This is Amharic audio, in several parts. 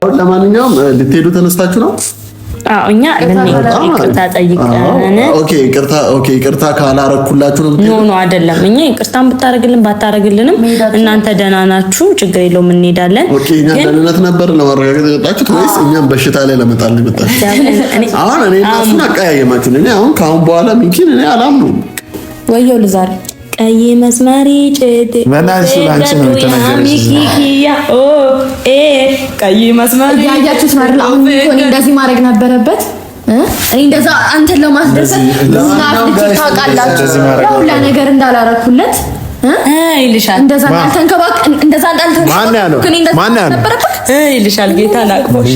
ለማንኛውም ልትሄዱ ተነስታችሁ ነው? እኛ ይቅርታ ጠይቀን ይቅርታ ካላረኩላችሁ ነው? ኖ አይደለም። እኛ ይቅርታን ብታረግልን ባታረግልንም እናንተ ደህና ናችሁ፣ ችግር የለውም እንሄዳለን። እኛ ደህንነት ነበር ለማረጋገጥ የመጣችሁት ወይስ እኛም በሽታ ላይ ለመጣል የመጣችሁት? አሁን እኔ እሱን አቀያየማችሁ። እኔ አሁን ከአሁን በኋላ ሚኪን እኔ አላምነውም። ወየው ልዛር ቀይ መስመሪ ጨት መናሽ ላንቺ ነው ተነገረሽ። ቀይ መስመሪ ያያችሁት ማለት ነው። አሁን እንደዚህ ማድረግ ነበረበት። እኔ እንደዛ አንተን ለማስደሰት ታውቃላችሁ፣ ሁሉ ነገር እንዳላረኩለት ይልሻል። እንደዛ አንተንከባክ እንደዛ አንተን ማን ያለው ይልሻል። ጌታ ላቅቦሽ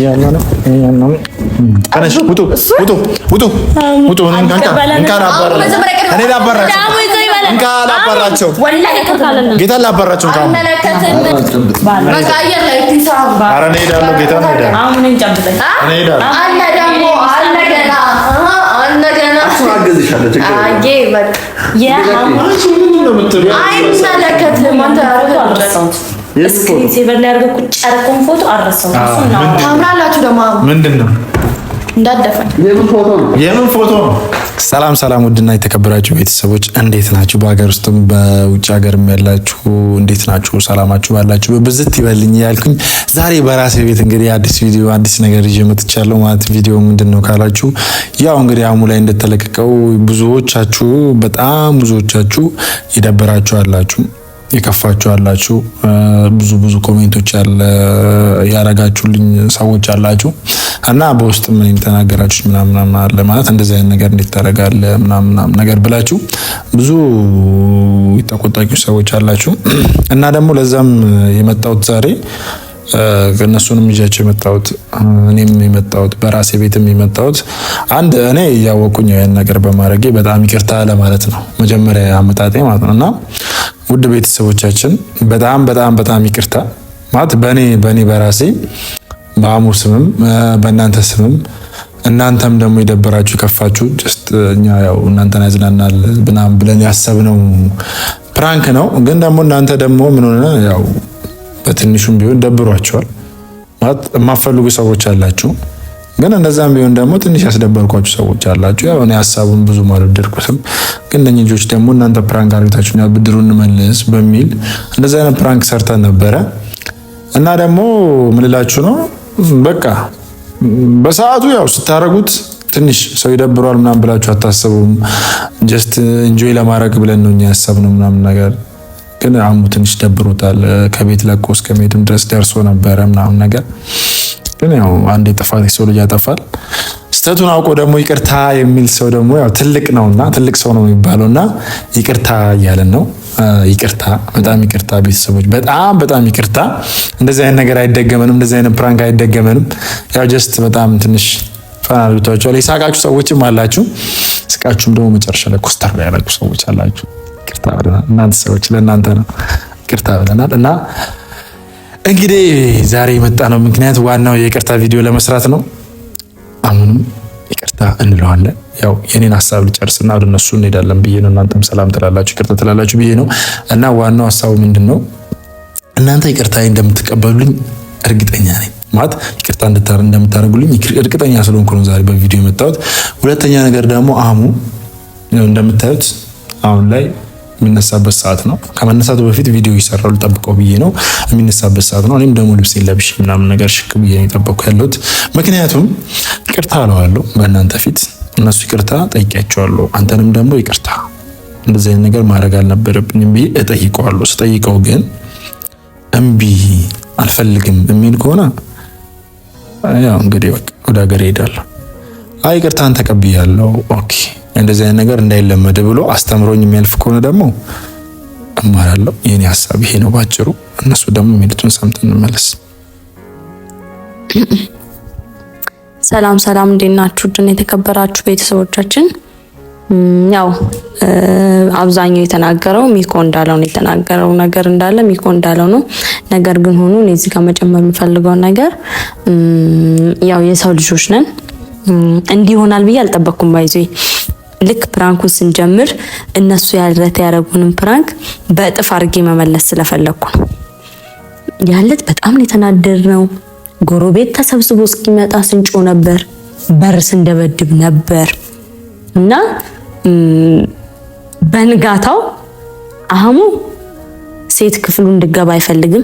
ተነሽ ውጡ። እኔ ላባራቸው ጌታ ላባራቸው ስክሪን ሴቨር ላይ አድርገው ጨርቆን ፎቶ አረሰው ታምራላችሁ። ደግሞ ምንድን ነው እንዳደፈን የምን ፎቶ ነው? ሰላም ውድና የተከበራችሁ ቤተሰቦች እንዴት ናችሁ? በሀገር ውስጥም በውጭ ሀገርም ያላችሁ እንዴት ናችሁ? ሰላማችሁ ባላችሁ በብዝት ይበልኝ ያልኩኝ ዛሬ በራሴ ቤት እንግዲህ አዲስ ቪዲዮ አዲስ ነገር ይዤ መጥቻለሁ። ማለት ቪዲዮ ምንድነው ካላችሁ ያው እንግዲህ አሙ ላይ እንደተለቀቀው ብዙዎቻችሁ ይደብራችሁ አላችሁ፣ የከፋችሁ አላችሁ፣ ብዙ ኮሜንቶች ያረጋችሁልኝ ሰዎች አላችሁ እና በውስጥ ምን ተናገራችሁ ምናምን አለ ማለት እንደዚህ አይነት ነገር እንዴት ታረጋለህ ምናምን ነገር ብላችሁ ብዙ የተቆጣችሁ ሰዎች አላችሁ። እና ደግሞ ለዛም የመጣሁት ዛሬ እነሱንም ይዣቸው የመጣሁት እኔም የመጣሁት በራሴ ቤትም የመጣሁት አንድ እኔ ያወቁኝ ያን ነገር በማድረጌ በጣም ይቅርታ ለማለት ነው መጀመሪያ አመጣጤ ማለት ነው። እና ውድ ቤተሰቦቻችን በጣም ይቅርታ ማለት በእኔ በራሴ በአሙ ስምም በእናንተ ስምም እናንተም ደግሞ የደበራችሁ ከፋችሁ ጀስት እኛ ያው እናንተን ያዝናናል ብለን ያሰብነው ፕራንክ ነው። ግን ደግሞ እናንተ ደግሞ ምን ሆነ ያው በትንሹም ቢሆን ደብሯቸዋል ማለት የማፈልጉ ሰዎች አላችሁ። ግን እንደዛም ቢሆን ደግሞ ትንሽ ያስደበርኳችሁ ሰዎች አላችሁ። ያው እኔ ሐሳቡን ብዙ አልወደድኩትም። ግን እነኚህ ልጆች ደግሞ እናንተ ፕራንክ አድርጋችሁኛል ብድሩን እንመልስ በሚል እንደዛ አይነት ፕራንክ ሰርተን ነበረ። እና ደግሞ ምን ልላችሁ ነው በቃ በሰዓቱ ያው ስታረጉት ትንሽ ሰው ይደብሯል ምናምን ብላችሁ አታስቡም። ጀስት ኢንጆይ ለማድረግ ብለን ነው እኛ ያሰብነው ምናምን ነገር። ግን አሙ ትንሽ ደብሮታል። ከቤት ለቆ እስከመሄድም ድረስ ደርሶ ነበረ ምናምን ነገር። ግን ያው አንዴ ጥፋት ሰው ልጅ ያጠፋል። ስተቱን አውቆ ደግሞ ይቅርታ የሚል ሰው ደግሞ ያው ትልቅ ነውና ትልቅ ሰው ነው የሚባለውና ይቅርታ እያለን ነው። ይቅርታ በጣም ይቅርታ ቤተሰቦች፣ በጣም ይቅርታ። እንደዚህ አይነት ነገር አይደገመንም፣ እንደዚህ አይነት ፕራንክ አይደገመንም። ያው ጀስት በጣም ትንሽ ፈናል ብታችሁ የሳቃችሁ ሰዎችም አላችሁ፣ ስቃችሁም ደግሞ መጨረሻ ላይ ኮስተር ያላችሁ ሰዎች አላችሁ። ይቅርታ ብለናል። እናንተ ሰዎች ለእናንተ ነው ይቅርታ ብለናል። እና እንግዲህ ዛሬ የመጣ ነው ምክንያት ዋናው የይቅርታ ቪዲዮ ለመስራት ነው። አሁንም ይቅርታ እንለዋለን። ያው የኔን ሐሳብ ልጨርስና ወደ እነሱ እንሄዳለን ብዬ ነው። እናንተም ሰላም ትላላችሁ ይቅርታ ትላላችሁ ብዬ ነው። እና ዋናው ሐሳቡ ምንድነው እናንተ ይቅርታ እንደምትቀበሉልኝ እርግጠኛ ነኝ። ማለት ይቅርታ እንደምታደርጉልኝ እርግጠኛ ስለሆንኩ ነው ዛሬ በቪዲዮ የመጣሁት። ሁለተኛ ነገር ደግሞ አሙ እንደምታዩት አሁን ላይ የሚነሳበት ሰዓት ነው። ከመነሳቱ በፊት ቪዲዮ ይሰራል ልጠብቀው ብዬ ነው። የሚነሳበት ሰዓት ነው። እኔም ደግሞ ልብሴን ለብሼ ምናምን ነገር ሽክ ብዬ ነው የጠበቅኩ ያለሁት። ምክንያቱም ይቅርታ አለዋለሁ በእናንተ ፊት፣ እነሱ ይቅርታ ጠይቄያቸዋለሁ። አንተንም ደግሞ ይቅርታ እንደዚህ አይነት ነገር ማድረግ አልነበረብኝም ብዬ እጠይቀዋለሁ። ስጠይቀው ግን እምቢ አልፈልግም የሚል ከሆነ ያው እንግዲህ በቃ ወደ ሀገር እሄዳለሁ። አይ ይቅርታን ተቀብያለሁ ኦኬ እንደዚህ አይነት ነገር እንዳይለመድ ብሎ አስተምሮኝ የሚያልፍ ከሆነ ደግሞ እማራለሁ። የኔ ሐሳብ ይሄ ነው ባጭሩ። እነሱ ደግሞ የሚሉትን ሰምተን እንመለስ። ሰላም እንዴት ናችሁ? ድን የተከበራችሁ ቤተሰቦቻችን ያው አብዛኛው የተናገረው ሚኮ እንዳለው ነው የተናገረው ነገር እንዳለ ሚኮ እንዳለው ነው። ነገር ግን ሆኖ እዚህ ጋር መጨመር የምፈልገው ነገር ያው የሰው ልጆች ነን። እንዲህ ይሆናል ብዬ አልጠበቅኩም። ባይዞ ልክ ፕራንኩን ስንጀምር እነሱ ያደረጉንን ፕራንክ በእጥፍ አድርጌ መመለስ ስለፈለኩ ነው። ያለት በጣም የተናደድነው ጎረቤት ተሰብስቦ እስኪመጣ ስንጮ ነበር፣ በር ስንደበድብ ነበር እና በንጋታው አህሙ ሴት ክፍሉ እንድገባ አይፈልግም።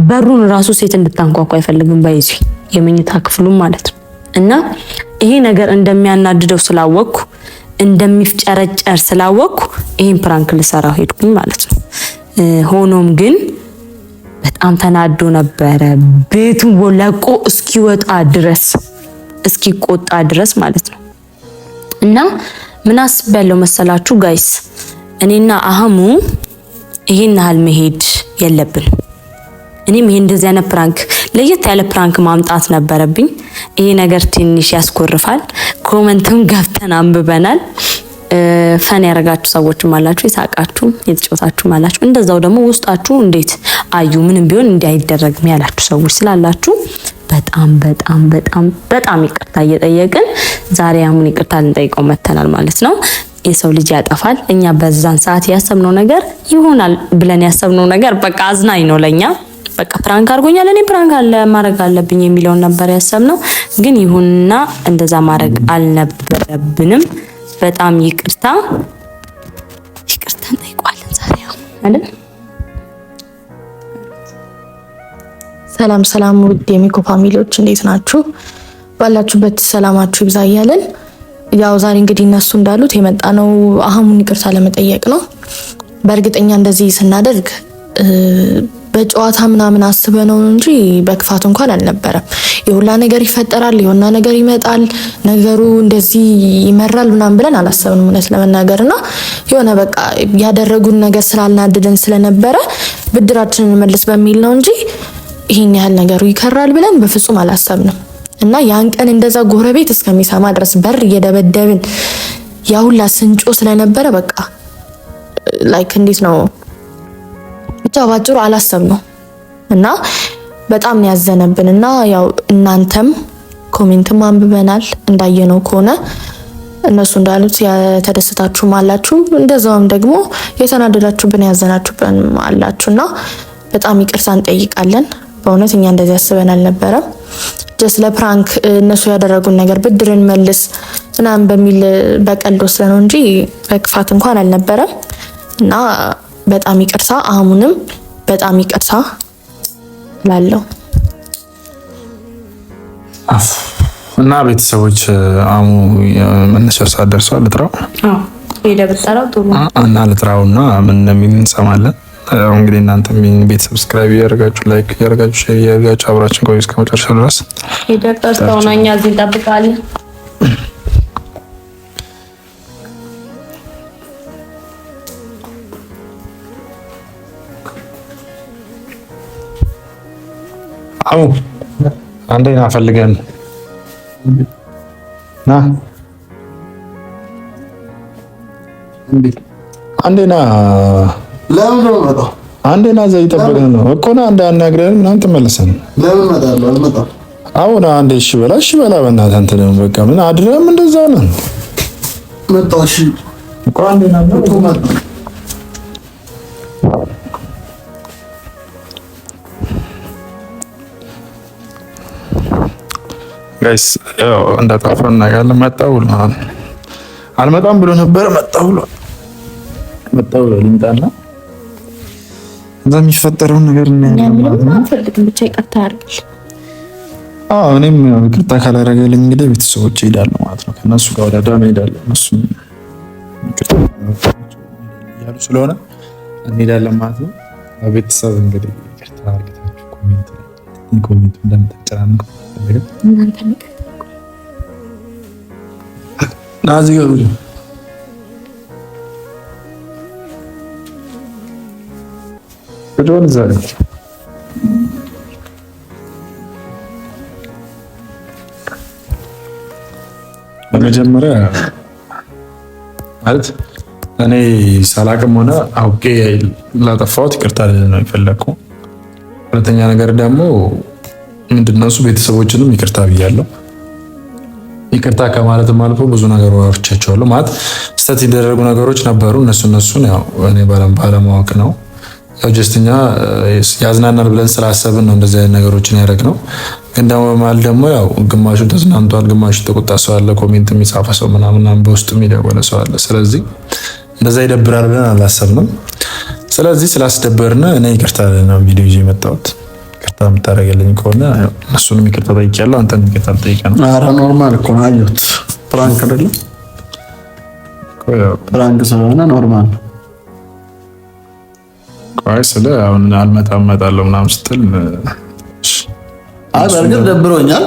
በሩን ራሱ ሴት እንድታንኳኳ አይፈልግም። ባይዚ የመኝታ ክፍሉም ማለት ነው። እና ይሄ ነገር እንደሚያናድደው ስላወቅኩ እንደሚፍጨረጨር ስላወቅኩ ይሄን ፕራንክ ልሰራው ሄድኩኝ ማለት ነው። ሆኖም ግን በጣም ተናዶ ነበረ። ቤቱን ለቆ እስኪወጣ ድረስ እስኪቆጣ ድረስ ማለት ነው። እና ምን አስቤያለሁ መሰላችሁ ጋይስ፣ እኔና አህሙ ይሄን ያህል መሄድ የለብንም። እኔም ይሄ እንደዚህ አይነት ፕራንክ ለየት ያለ ፕራንክ ማምጣት ነበረብኝ። ይሄ ነገር ትንሽ ያስኮርፋል። ኮመንትም ገብተን አንብበናል። ፈን ያረጋችሁ ሰዎችም አላችሁ፣ የሳቃችሁ የተጫወታችሁ አላችሁ። እንደዛው ደግሞ ውስጣችሁ እንዴት አዩ ምንም ቢሆን እንዳይደረግም ያላችሁ ሰዎች ስላላችሁ በጣም በጣም በጣም በጣም ይቅርታ እየጠየቅን ዛሬ አሁን ይቅርታ ልንጠይቀው መተናል ማለት ነው። የሰው ልጅ ያጠፋል። እኛ በዛን ሰዓት ያሰብነው ነገር ይሆናል ብለን ያሰብነው ነገር በቃ አዝናኝ ነው ለኛ። በቃ ፕራንክ አድርጎኛል እኔ ፕራንክ ማድረግ አለብኝ የሚለውን ነበር ያሰብነው። ግን ይሁንና እንደዛ ማድረግ አልነበረብንም። በጣም ይቅርታ እንጠይቀዋለን ዛሬ አይደል? ሰላም ውድ የሚኮ ፋሚሊዎች እንዴት ናችሁ? ባላችሁበት ሰላማችሁ ይብዛ እያለን ያው ዛሬ እንግዲህ እነሱ እንዳሉት የመጣ ነው አህሙን ይቅርታ ለመጠየቅ ነው። በእርግጠኛ እንደዚህ ስናደርግ በጨዋታ ምናምን አስበነው እንጂ በክፋት እንኳን አልነበረም። የሁላ ነገር ይፈጠራል፣ የሆነ ነገር ይመጣል፣ ነገሩ እንደዚህ ይመራል ምናምን ብለን አላሰብንም እውነት ለመናገርና የሆነ በቃ ያደረጉን ነገር ስላልናደደን ስለነበረ ብድራችንን መልስ በሚል ነው እንጂ ይሄን ያህል ነገሩ ይከራል ብለን በፍጹም አላሰብንም። እና ያን ቀን እንደዛ ጎረቤት እስከሚሰማ ድረስ በር እየደበደብን ያሁላ ስንጮ ስለነበረ በቃ ላይክ እንዴት ነው ብቻ ባጭሩ አላሰብነው እና በጣም ያዘነብን። እና ያው እናንተም ኮሜንትም አንብበናል እንዳየነው ከሆነ እነሱ እንዳሉት የተደሰታችሁም አላችሁ፣ እንደዛውም ደግሞ የተናደዳችሁብን ያዘናችሁብን አላችሁና በጣም ይቅርታ እንጠይቃለን። በእውነት እኛ እንደዚህ አስበን አልነበረም። ጀስት ለፕራንክ እነሱ ያደረጉን ነገር ብድርን መልስ ምናምን በሚል በቀልድ ወስደነው እንጂ በክፋት እንኳን አልነበረም። እና በጣም ይቅርታ፣ አህሙንም በጣም ይቅርታ ላለው እና ቤተሰቦች አህሙ መነሻ ሰዓት ደርሷል። ልጥራው ሄደ ብጠራው ጥሩ እና ልጥራውና ምን እንደሚል እንሰማለን። እንግዲህ እናንተም ቤት ሰብስክራይብ ያደርጋችሁ፣ ላይክ ያደርጋችሁ፣ ሼር ያደርጋችሁ አብራችን ቆዩ እስከ መጨረሻው ድረስ። ዶክተር ሰውናኛ እዚህ እንጠብቃለን። አው አንዴ ና ፈልገን ና አንዴ ና ለምን ነው መጣው? አንዴ ና ዘይ ጠብቀን ነው እኮ ና አንዴ አናግረን ምናምን ተመለሰን። ለምን መጣለሁ? አልመጣም። አሁን አንዴ እሺ በላ በእናትህ አንተ ደግሞ በቃ ምን አድረም እንደዛው ነው መጣው። እሺ እኮ አንዴ ና ነው እኮ መጣ። ጋይስ ያው እንዳጣፈን ነገር መጣው ብሎ አልመጣም ብሎ ነበር። መጣው ብሎ ልምጣና እዛ የሚፈጠረውን ነገር አንፈልግም። ብቻ ይቅርታ ያርግል። እኔም ይቅርታ ካላደረገልኝ እንግዲህ ቤተሰቦች ይሄዳሉ ማለት ነው። ከነሱ ጋር ወደ አዳማ ይሄዳሉ። እነሱ ያሉ ስለሆነ እንሄዳለን ማለት ነው። ቤተሰብ እንግዲህ ይቅርታ አድርጋችሁ ኮሜንት እንደምትጨናነቁ እናንተ ናዚ ጋር ጆን ዛሬ በመጀመሪያ ማለት እኔ ሳላቅም ሆነ አውቄ ላጠፋሁት ይቅርታ ነው የፈለኩ። ሁለተኛ ነገር ደግሞ ምንድነው እሱ ቤተሰቦችንም ይቅርታ ብያለሁ። ይቅርታ ከማለትም አልፎ ብዙ ነገር ወርቻቸዋለሁ። ማለት ስህተት የደረጉ ነገሮች ነበሩ። እነሱን ያው እኔ ባለማወቅ ነው ጀስትኛ ያዝናናል ብለን ስላሰብን ነው እንደዚህ አይነት ነገሮችን ያደረግነው። ግን ደግሞ ማለት ደግሞ ያው ግማሹ ተዝናንቷል፣ ግማሹ ተቆጣ ሰው አለ፣ ኮሜንት የሚጻፈ ሰው ምናምን በውስጥ የሚደወለ ሰው አለ። ስለዚህ እንደዛ ይደብራል ብለን አላሰብንም። ስለዚህ ስላስደበርን እኔ ይቅርታ ነው ቪዲዮ ይዤ የመጣሁት። ይቅርታ የምታደርግልኝ ከሆነ እነሱንም ይቅርታ ጠይቄያለሁ፣ አንተንም ይቅርታ ጠይቀህ ነው። ኧረ ኖርማል እኮ ነው። አየሁት ፕራንክ አይደለም፣ ፕራንክ ስለሆነ ኖርማል ነው። ቆይ ስለ አሁን አልመጣም እመጣለሁ ምናምን ስትል በእርግጥ ደብሮኛል።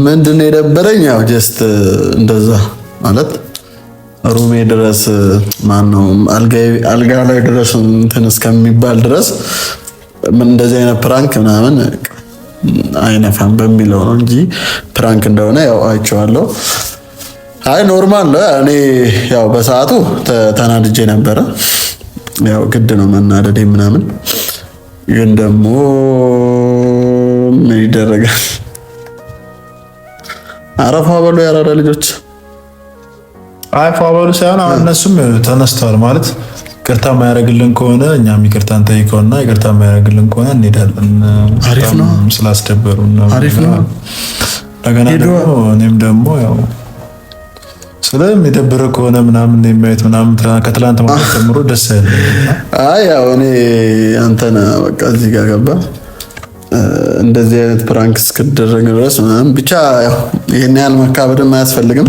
ምንድን ነው የደበረኝ? ያው ጀስት እንደዛ ማለት ሩሜ ድረስ ማነው አልጋ ላይ ድረስ እንትን እስከሚባል ድረስ ምን እንደዚህ አይነት ፕራንክ ምናምን አይነፋም በሚለው ነው እንጂ ፕራንክ እንደሆነ ያው አይቼዋለሁ። አይ ኖርማል ነው። እኔ ያው በሰዓቱ ተናድጄ ነበረ። ያው ግድ ነው መናደዴ ምናምን፣ ግን ደግሞ ምን ይደረጋል። አረፋ በሉ ያራዳ ልጆች። አይ ፋበሉ ሳይሆን እነሱም ተነስተዋል ማለት ይቅርታ የማያደርግልን ከሆነ እኛም ይቅርታ እንጠይቀውና ይቅርታ የማያደርግልን ከሆነ እንሄዳለን። አሪፍ ነው። ስላስደበሩን ነው። አሪፍ ነው። እንደገና ደግሞ እኔም ደግሞ ያው ስለሚደብር ከሆነ ምናምን የሚያዩት ምናምን ከትላንት ማለት ጀምሮ ደስ አይልም። አይ ያው እኔ አንተን በቃ እዚህ ጋር ገባ እንደዚህ አይነት ፕራንክ እስክደረግ ድረስ ምናምን ብቻ ያው ይሄን ያህል መካበድም አያስፈልግም።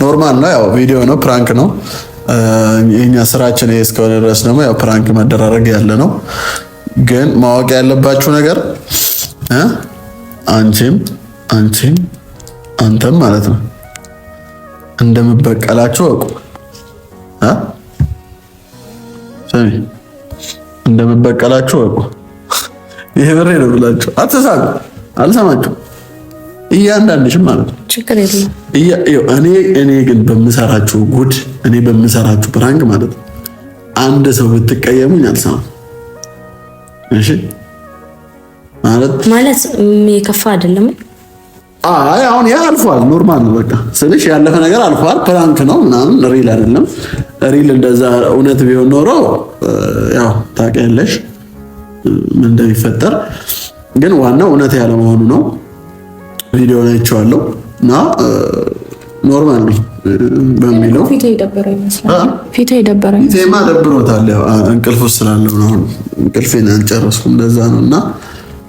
ኖርማል ነው። ያው ቪዲዮ ነው፣ ፕራንክ ነው። የኛ ስራችን ይሄ እስከሆነ ድረስ ደግሞ ያው ፕራንክ መደራረግ ያለ ነው። ግን ማወቅ ያለባችሁ ነገር አንተም ማለት ነው እንደምበቀላችሁ እወቁ። ሰሚ እንደምበቀላችሁ እወቁ። ይሄ ብሬ ነው ብላችሁ አትሳቁ። አልሰማችሁ እያንዳንድሽም ማለት ነው። ችግር የለም። እኔ ግን በምሰራችሁ ጉድ፣ እኔ በምሰራችሁ ፕራንክ ማለት ነው አንድ ሰው ብትቀየሙኝ አልሰማም። እሺ ማለት የከፋ አይደለም። አይ አሁን ያ አልፏል፣ ኖርማል ነው። በቃ ስልሽ ያለፈ ነገር አልፏል። ፕራንክ ነው ምናምን ሪል አይደለም። ሪል እንደዛ እውነት ቢሆን ኖሮ ያው ታውቂያለሽ ምን እንደሚፈጠር። ግን ዋናው እውነት ያለ መሆኑ ነው። ቪዲዮ ላይ አይቼዋለሁ እና ኖርማል ነው በሚለው ፊቱ ይደብረው ይመስላል። ፊቱ ይደብረው ዜማ ደብሮታል። ያው እንቅልፍ ውስጥ ስላለው ነው። እንቅልፌን አልጨረስኩም፣ እንደዛ ነውና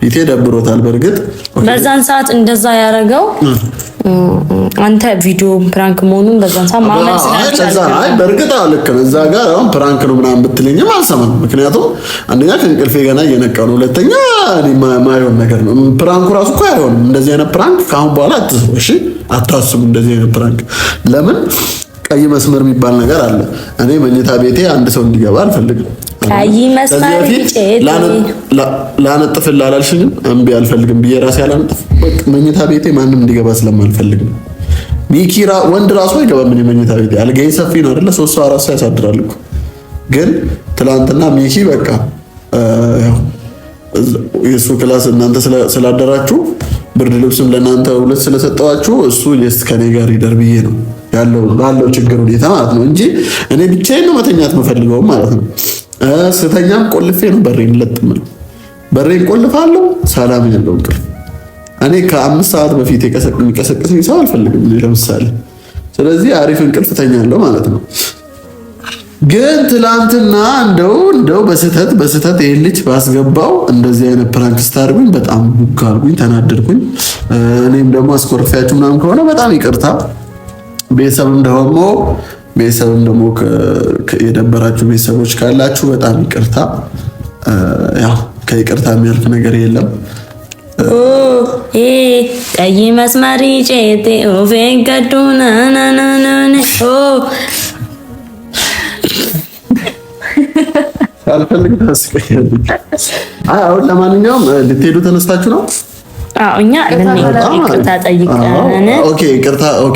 ፊቴ ደብሮታል። በእርግጥ በዛን ሰዓት እንደዛ ያደረገው አንተ ቪዲዮ ፕራንክ መሆኑን በዛን ሰዓት ማመን ስላልቻለ አይ በእርግጥ ልክ ነው። እዛ ጋር አሁን ፕራንክ ነው ምናምን ብትለኝም አልሰማም። ምክንያቱም አንደኛ ከእንቅልፌ ገና እየነቃሁ ነው፣ ሁለተኛ ማይሆን ነገር ነው። ፕራንኩ ራሱ እኮ አይሆንም። እንደዚህ አይነት ፕራንክ ከአሁን በኋላ አትስቡ፣ እሺ አታስቡ። እንደዚህ አይነት ፕራንክ ለምን ቀይ መስመር የሚባል ነገር አለ። እኔ መኝታ ቤቴ አንድ ሰው እንዲገባ አልፈልግም። ቀይ መስመር ላነጥፍልህ አላልሽኝም? እምቢ አልፈልግም ብዬ ራሴ አላነጥፍ። በቃ መኝታ ቤቴ ማንም እንዲገባ ስለማልፈልግ ነው። ሚኪራ ወንድ ራሱ አይገባም እኔ መኝታ ቤቴ። አልጋዬ ሰፊ ነው አይደለ? 3 ሰው 4 ሰው ያሳድራል እኮ። ግን ትላንትና ሚኪ በቃ ያው የሱ ክላስ እናንተ ስላደራችሁ ብርድ ልብስም ለእናንተ 2 ስለሰጠዋችሁ እሱ ጀስት ከኔ ጋር ይደር ብዬ ነው ባለው ችግር ሁኔታ ማለት ነው እንጂ እኔ ብቻዬን ነው መተኛት የምፈልገው ማለት ነው። ስተኛም ቆልፌ ነው በሬን ለጥምል። በሬን ቆልፋለሁ፣ ሰላም ያለው እንቅልፍ። እኔ ከ5 ሰዓት በፊት የሚቀሰቅሰኝ ሰው አልፈልግም ለምሳሌ። ስለዚህ አሪፍ እንቅልፍ ተኛለሁ ማለት ነው። ግን ትላንትና እንደው በስህተት ይሄን ልጅ ባስገባው እንደዚህ አይነት ፕራንክ ስታርጉኝ በጣም ቡጋልኩኝ፣ ተናደድኩኝ። እኔም ደግሞ አስኮርፊያችሁ ምናምን ከሆነ በጣም ይቅርታ። ቤተሰብም ደግሞ የደበራችሁ ቤተሰቦች ካላችሁ በጣም ይቅርታ። ያው ከይቅርታ የሚያልፍ ነገር የለም። ቀይ መስመር ጨቴ ኦፌንከዱና አልፈልግ ታስቀያለች። አሁን ለማንኛውም ልትሄዱ ተነስታችሁ ነው? እኛ ይቅርታ ጠይቀን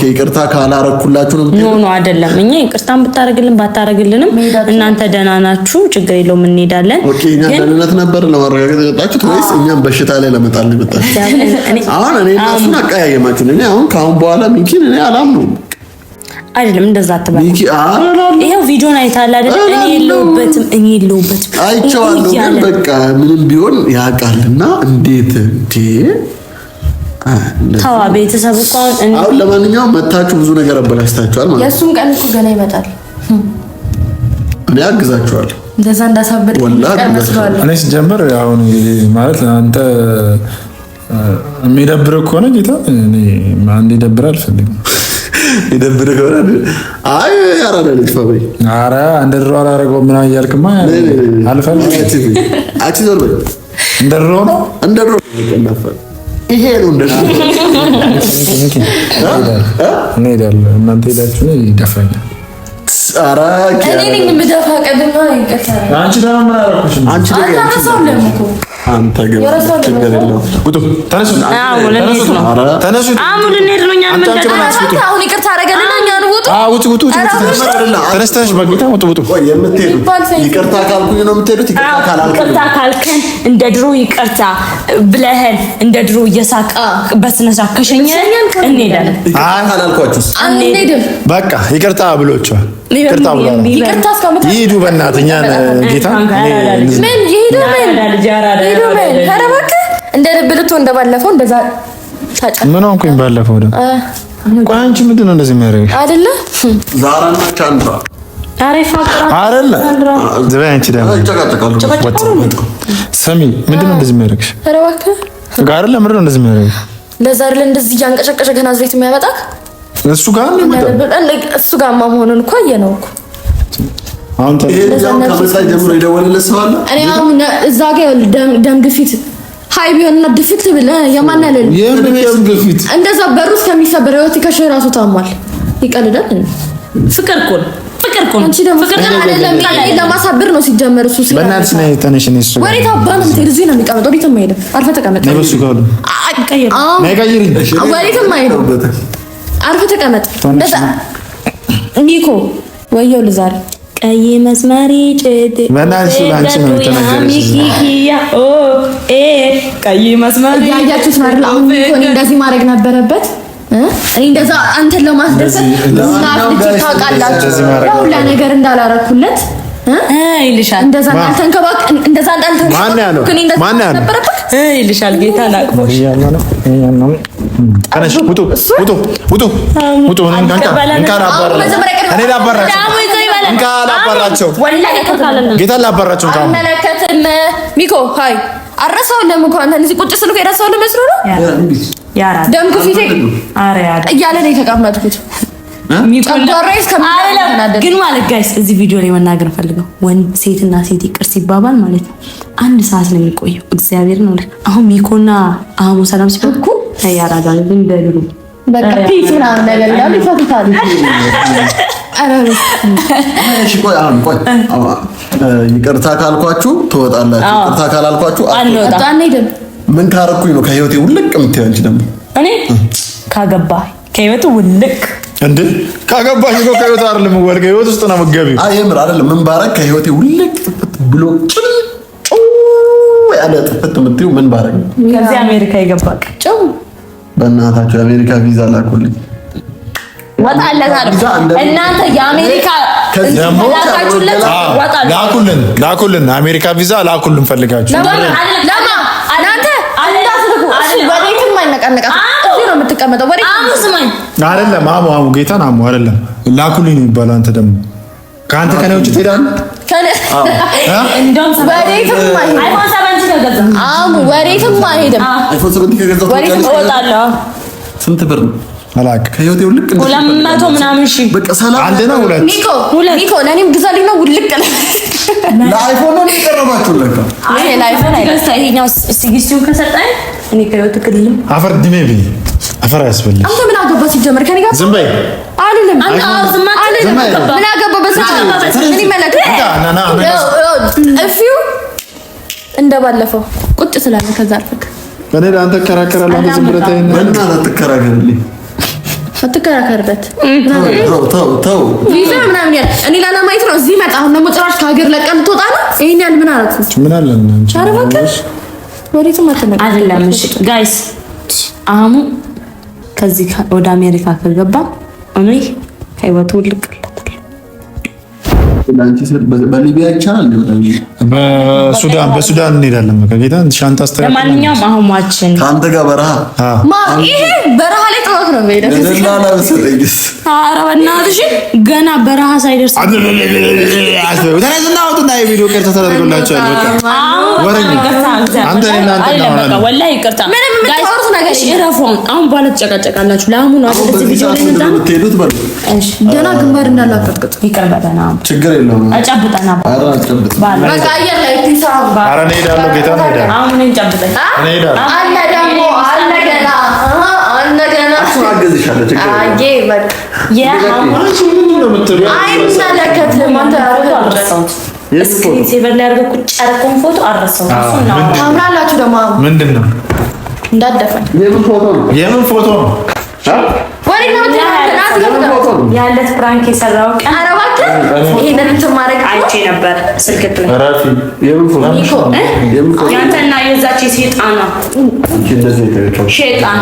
ይቅርታ ካላረኩላችሁ ነው? ኖ አይደለም። እኛ ይቅርታን ብታረግልን ባታረግልንም እናንተ ደህና ናችሁ፣ ችግር የለውም እንሄዳለን። እኛ ደህንነት ነበር ለማረጋገጥ የመጣችሁት ወይስ እኛም በሽታ ላይ ለመጣል ነው የመጣችሁት? አሁን እኔ እነሱን አቀያየማችሁ። እኔ አሁን ከአሁን በኋላ ሚኪን እኔ አላምነውም። አይደለም እንደዛ አትበል። ይሄው ቪዲዮን አይታል አይደል? እኔ የለሁበትም አይቼዋለሁ። ግን በቃ ምንም ቢሆን ያውቃልና እንዴት ተዋ። ቤተሰብ እኮ አሁን ለማንኛውም መታችሁ ብዙ ነገር አበላሽታችኋል ማለት ነው። የእሱም ቀን እኮ ገና ይመጣል። እኔ አግዛችኋለሁ። እንደዛ እንዳሳበድ እኔ ስጀምር አሁን ማለት አንተ የሚደብር ከሆነ ጌታ እኔ አንድ ይደብር አልፈልግም። ይደብር ከሆነ አይ ያራዳ ልጅ ፈበይ ኧረ እንደ ድሮ አላደርገውም ምናምን እያልክማ አልፈልግም። አቺ ዞር በይ። እንደ ድሮ ነው ይሄ ነው እንደ ድሮ እንሄዳለን። እናንተ ሄዳችሁ ይደፋኛል። ኧረ እኔ ነኝ የምደፋ ቀድማ ይቀታል። አንቺ ደግሞ ምን አደረኩሽ? አንቺ ደግሞ አንተ ግን ችግር የለውም። ውጡ ተነሱ። ተነሱ። አሁን ልንሄድ ነው። እኛን ምን አሁን ይቅርታ አደረገልና እኛን ውጡ። ውጡ። ተነስተሽ በጌታ ውጡ። የምትሄዱት ይቅርታ ካልኩኝ ነው የምትሄዱት። ይቅርታ ካልከን እንደ ድሮ ይቅርታ ብለህን እንደ ድሮ እየሳቅ በስነ ስርዓት ከሸኘን እንሄዳለን። አላልኳችሁስ? አንሄድም። በቃ ይቅርታ ብሎቻል። ይቅርታ ብሏል። ይቅርታ እስከምታ ይሄዱ በእናትህ እኛን ጌታ ምን ይሄዱ ምን ኧረ እባክህ እንደ ልብ ልትሆን እንደባለፈው እንደዛ ታጫ ምን ሆንኩኝ ባለፈው ደግሞ ቆይ አንቺ ምንድን ነው እንደዚህ የሚያደርግሽ አይደለ ዛራና ቻንድራ አሪፍ አይደለ ዘበይ አንቺ ደግሞ ሰሚ ምንድን ነው እንደዚህ የሚያደርግሽ ኧረ እባክህ ጋር አይደለ ምንድን ነው እንደዚህ የሚያደርግሽ ለዛ አይደለ እንደዚህ እያንቀሸቀሸ ገና ዘይት የሚያመጣክ እሱ ጋር ነው እሱ ጋር መሆኑን እኮ አየነው እኮ አሁን ከመጣ ጀምሮ የደወለለት ሰው አለ። እኔ አሁን እዛ ጋር ደም ግፊት ሃይ ቢሆንና ድፍት ብለህ የማናለል የደም ግፊት እንደዛ በሩ እስከሚሰበር ህይወት ከሸ ራሱ ታሟል። ይቀልዳል። ፍቅር እኮ አንቺ ደግሞ ፍቅር አይደለም ለማሳበር ነው ሲጀመር። እሱ ሲል በእናትሽ ነይ ተነሽ። እኔ እሱ ወሬ ታባን እንትን እዚህ ነው የሚቀመጠው። ቤትም አይሄድም። አርፈህ ተቀመጥ። ነይ በሱ ጋር ቀይር። ነይ ቀይሪ። ወሬትም አይሄድም። አርፈህ ተቀመጥ። እንደዛ ኒኮ ወየው ልዛሬ ቀይ መስመሪ ጭድ በእናትሽ ላንቺ ነው የተነገረሽ። ቀይ መስመሪ ያያችሁት ማለት አሁን ኒኮ እንደዚህ ማድረግ ነበረበት። እኔ እንደዛ አንተን ለማስደሰት ታውቃላችሁ ሁላ ነገር እንዳላረኩለት ይልሻል። እንደዛ አንተንከባክ እንደዛ አንተን ማን ያለው ይልሻል። ጌታ ናቅፎ ተነሽ። ውጡ። ጌታ ላባራቸው አመለከትም ሚኮ ሃይ አረሳው ለምኮ አንተ እዚህ ቁጭ ስልኩ የረሳው ለመስሎ ነው ደም ግፊቴ እያለ ነው የተቀመጥኩት። ግን ማለት ጋይስ እዚህ ቪዲዮ ላይ መናገር ፈልገው ወንድ ሴትና ሴት ይቅር ሲባባል ማለት ነው 1 ሰዓት ነው የሚቆየው። እግዚአብሔር ነው። አሁን ሚኮና አህሙ ሰላም ሲፈኩ ያራዳል እንደሉ በቃ ፒስና ነገር ያሉ ይፈታሉ። ይቅርታ ካልኳችሁ ትወጣላችሁ። ይቅርታ ካላልኳችሁ አንሄድም። ምን ካረኩኝ ነው ከህይወቴ ውልቅ የምትይው? አንቺ ደግሞ እኔ ካገባ ከህይወቱ ውልቅ እንዴ? ካገባሽ እኮ ከህይወት አይደለም ወልቀ ህይወት ውስጥ ነው የምትገቢው። አይ የምር አይደለም። ምን ባረክ ከህይወቴ ውልቅ ብሎ ያለ ጥፍት የምትይው ምን ባረክ ነው? ከዚህ አሜሪካ ይገባል። ጨው በእናታችሁ የአሜሪካ ቪዛ ላኩልኝ። ወጣለታል። እናንተ የአሜሪካ ላኩልን አሜሪካ ቪዛ ላኩልን ፈልጋችሁ ለማ እናንተ አላስልኩ ወዴትም አይነቃነቃ እዚህ ነው የምትቀመጠው። ወዴት ስማኝ አይደለም አሙ ጌታን አሙ አይደለም ላኩልኝ ነው የሚባለው። አንተ ደግሞ ከአንተ ከኔ ውጭ ትሄዳለህ። እንደውም አይፎን 7 ተገዛ አሙ ወዴትም አይሄድም። አይፎን 7 ከገዛው እወጣለሁ። ስንት ብር ነው? አላቅ ከህይወቴ ውልቅ 200 ምናምን ሺህ በቃ ሰላም አንድ ነው። ኒኮ ለኔም ግዛልኝ ነው ውልቅ ነው። ለአይፎን ነው የቀረባችሁ ለካ። አይ ለአይፎን አይደለም። ይሄኛው ሲጊስቲውን ከሰጠኝ እኔ ከህይወት ክልል አፈር ድሜ ቢ አፈር ያስፈልግ። አንተ ምን አገባህ ሲጀመር ከኔ ጋር? ዝም በይ አይደለም። አንተ ዝም አትልም። ምን አገባህ በሰዓት ምን ይመለከታል? እፊው እንደባለፈው ቁጭ ስላለ ከዛ አልፈክ እኔ ለአንተ እከራከራለሁ። ዝም ብለህ ተይኝ። በእናትህ አትከራከርልኝ። አትከራከርበት። ተው ቪዛ ምናምን ያለ እኔ ላለማየት ነው እዚህ መጣ። አሁን ደግሞ ጭራሽ ከሀገር ለቀን ትወጣ ነው። ይሄን ያህል ምን አላት? ምን አለ እንጂ ቻርባከሽ ወዴትም አትነቃ አይደለም። እሺ ጋይስ አህሙ ከዚህ ወደ አሜሪካ ከገባ እኔ ከህይወቱ ልቅለታል። በሊቢያ ይቻላል። በሱዳን እንሄዳለን። በቃ ሻንጣ አስተካክለን ለማንኛውም አህማችን ከአንተ ጋር በረሃ ይሄ በረሃ ላይ ጥናት ነው ሄደ። ኧረ በእናትሽ ገና በረሃ ሳይደርስ ተነስና አውጡና የቪዲዮ ቀርጻ ተደርጎላችኋል። በቃ ወላሂ ይቅርታ አሁን በኋላ ትጨቃጨቃላችሁ። ለአሁኑ ቪዲዮ ገና ግንባር እንዳላቀጥቅጥ ይቅር በለና ችግር የለውም። አጨብጠና በቃ አየር ላይ ኧረ እኔ እሄዳለሁ። ጌታ ነው እሄዳለሁ። አሁን እኔን ጨብጠኝ አለ ደግሞ አለ ገና አግዝሻለሁ። ችግር ስክሪን ሴቨር ላይ አድርገው ቁጭ ያደረገውን ፎቶ አረሰው። ታምራላችሁ ደግሞ ምንድን ነው እንዳደፈን የምን ፎቶ ነው? ያለት ፕራንክ የሰራው ቀን ይሄንን እንትን ማድረግ አይቼ ነበር። ስልክ የምን ያንተና የዛች ሴጣና ሼጣን